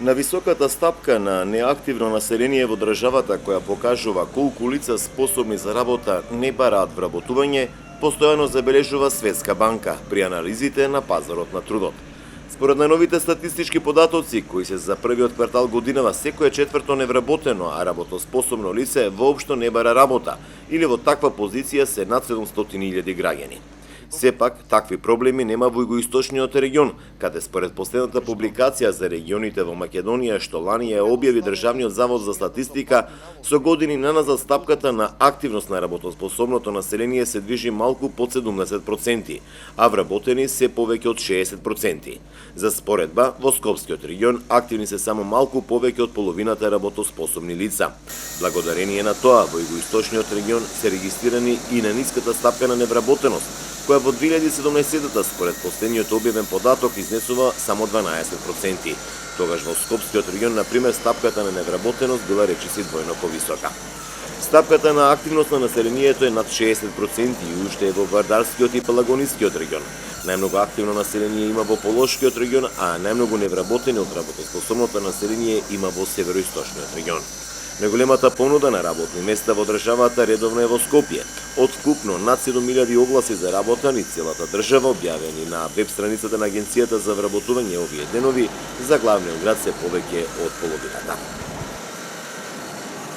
На високата стапка на неактивно население во државата која покажува колку лица способни за работа не бараат вработување, постојано забележува Светска банка при анализите на пазарот на трудот. Според најновите статистички податоци, кои се за првиот квартал годинава, секое четврто невработено, а работоспособно лице воопшто не бара работа, или во таква позиција се над 700.000 граѓани. Сепак, такви проблеми нема во југоисточниот регион, каде според последната публикација за регионите во Македонија што лани ја објави Државниот завод за статистика, со години наназад стапката на активност на работоспособното население се движи малку под 70%, а вработени се повеќе од 60%. За споредба, во Скопскиот регион активни се само малку повеќе од половината работоспособни лица. Благодарение на тоа, во југоисточниот регион се регистрирани и на ниската стапка на невработеност, која во 2017-та според последниот објавен податок изнесува само 12%. Тогаш во Скопскиот регион, например, стапката на невработеност била речиси двојно повисока. Стапката на активност на населението е над 60% и уште е во Вардарскиот и Пелагонискиот регион. Најмногу активно население има во Полошкиот регион, а најмногу невработени од работоспособното население има во Североисточниот регион. Најголемата понуда на работни места во државата редовно е во Скопје. Од вкупно над 7000 огласи за работа низ целата држава, објавени на веб страницата на Агенцијата за вработување овие денови, за главниот град се повеќе од половината.